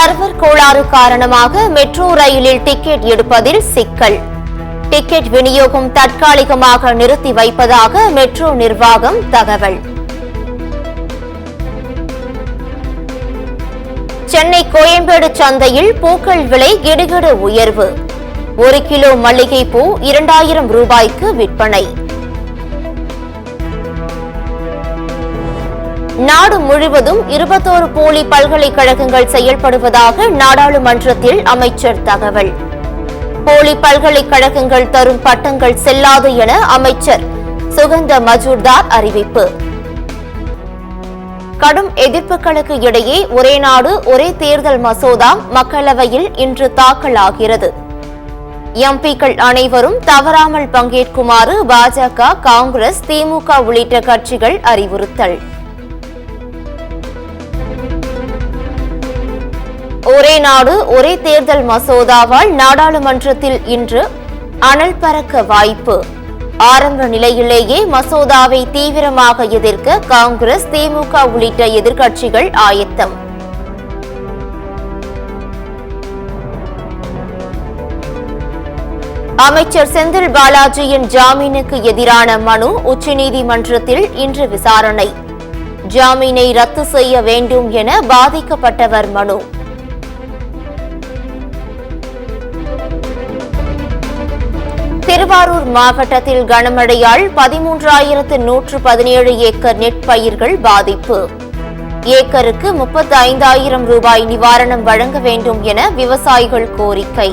Server கோளாறு காரணமாக metro ரயிலில் டிக்கெட் எடுப்பதில் சிக்கல். டிக்கெட் விநியோகம் தற்காலிகமாக நிறுத்தி வைப்பதாக மெட்ரோ நிர்வாகம் தகவல். சென்னை கோயம்பேடு சந்தையில் பூக்கள் விலை கிடுகிடு உயர்வு. 1 கிலோ மல்லிகை பூ 2000 ரூபாய்க்கு விற்பனை. நாடு முழுவதும் 21 போலி பல்கலைக்கழகங்கள் செயல்படுவதாக நாடாளுமன்றத்தில் அமைச்சர் தகவல். போலி பல்கலைக்கழகங்கள் தரும் பட்டங்கள் செல்லாது என அமைச்சர் சுகந்த மஜூர்தார் அறிவிப்பு. கடும் எதிர்ப்புகளுக்கு இடையே ஒரே நாடு ஒரே தேர்தல் மசோதா மக்களவையில் இன்று தாக்கலாகிறது. எம்பிக்கள் அனைவரும் தவறாமல் பங்கேற்குமாறு பாஜக, காங்கிரஸ், திமுக உள்ளிட்ட கட்சிகள் அறிவுறுத்தல். ஒரே நாடு ஒரே தேர்தல் மசோதாவால் நாடாளுமன்றத்தில் இன்று அனல் பறக்க வாய்ப்பு. ஆரம்ப நிலையிலேயே மசோதாவை தீவிரமாக எதிர்க்க காங்கிரஸ், திமுக உள்ளிட்ட எதிர்க்கட்சிகள் ஆயத்தம். அமைச்சர் செந்தில் பாலாஜியின் ஜாமீனுக்கு எதிரான மனு உச்சநீதிமன்றத்தில் இன்று விசாரணை. ஜாமீனை ரத்து செய்ய வேண்டும் என பாதிக்கப்பட்டவர் மனு. திருவாரூர் மாவட்டத்தில் கனமழையால் 13,117 ஏக்கர் நெற்பயிர்கள் பாதிப்பு. ஏக்கருக்கு 35,000 ரூபாய் நிவாரணம் வழங்க வேண்டும் என விவசாயிகள் கோரிக்கை.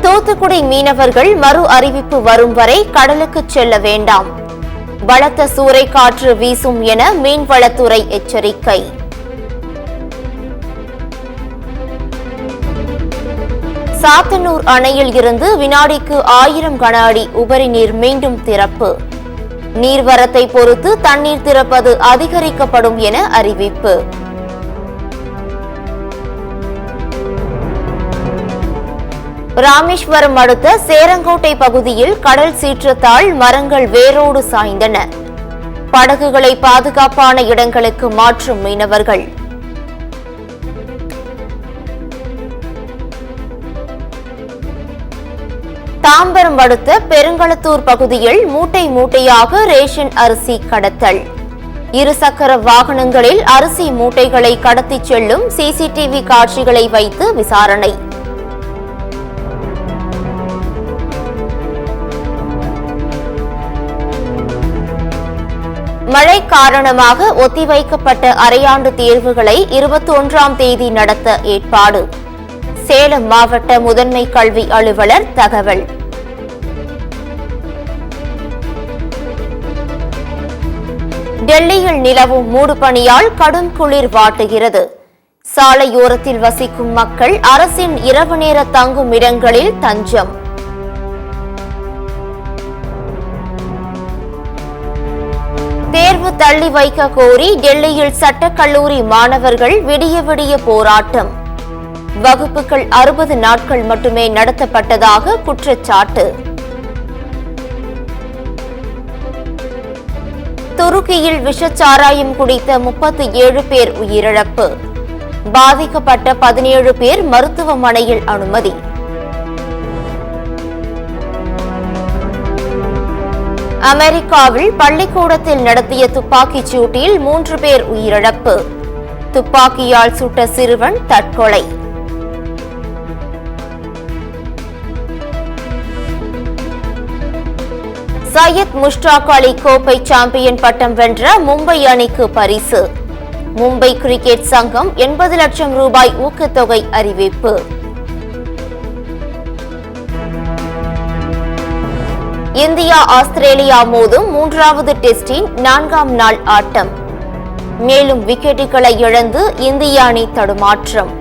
தூத்துக்குடி மீனவர்கள் மறு அறிவிப்பு வரும் வரை கடலுக்கு செல்ல வேண்டாம். பலத்த சூறைக்காற்று வீசும் என மீன்வளத்துறை எச்சரிக்கை. சாத்தனூர் அணையில் இருந்து வினாடிக்கு 1000 கன அடி உபரி நீர் மீண்டும் திறப்பு. நீர்வரத்தை பொறுத்து தண்ணீர் திறப்பது அதிகரிக்கப்படும் என அறிவிப்பு. ராமேஸ்வரம் அடுத்த சேரங்கோட்டை பகுதியில் கடல் சீற்றத்தால் மரங்கள் வேரோடு சாய்ந்தன. படகுகளை பாதுகாப்பான இடங்களுக்கு மாற்றும் மீனவர்கள். தாம்பரம் அடுத்த பெருங்களத்தூர் பகுதியில் மூட்டை மூட்டையாக ரேஷன் அரிசி கடத்தல். இருசக்கர வாகனங்களில் அரிசி மூட்டைகளை கடத்திச் செல்லும் சிசிடிவி காட்சிகளை வைத்து விசாரணை. மழை காரணமாக ஒத்திவைக்கப்பட்ட அரையாண்டு தேர்வுகளை 21ஆம் தேதி நடத்த ஏற்பாடு. சேலம் மாவட்ட முதன்மை கல்வி அலுவலர் தகவல். டெல்லியில் நிலவும் மூடுபனியால் கடும் குளிர் வாட்டுகிறது. சாலையோரத்தில் வசிக்கும் மக்கள் அரசின் இரவு நேர தங்கும் இடங்களில் தஞ்சம். தேர்வு தள்ளி வைக்க கோரி டெல்லியில் சட்டக்கல்லூரி மாணவர்கள் விடிய விடிய போராட்டம். வகுப்புகள் 60 நாட்கள் மட்டுமே நடத்தப்பட்டதாக குற்றச்சாட்டு. துருக்கியில் விஷச்சாராயம் குடித்த 37 பேர் உயிரிழப்பு. பாதிக்கப்பட்ட 17 பேர் மருத்துவமனையில் அனுமதி. அமெரிக்காவில் பள்ளிக்கூடத்தில் நடத்திய துப்பாக்கிச் சூட்டில் 3 பேர் உயிரிழப்பு. துப்பாக்கியால் சுட்ட சிறுவன் தற்கொலை. சையத் முஷ்டாக் அலி கோப்பை சாம்பியன் பட்டம் வென்ற மும்பை அணிக்கு பரிசு. மும்பை கிரிக்கெட் சங்கம் 80 லட்சம் ரூபாய் ஊக்கத்தொகை அறிவிப்பு. இந்தியா ஆஸ்திரேலியா மோதும் 3வது டெஸ்டின் 4ஆம் நாள் ஆட்டம். மேலும் விக்கெட்டுகளை இழந்து இந்திய அணி தடுமாற்றம்.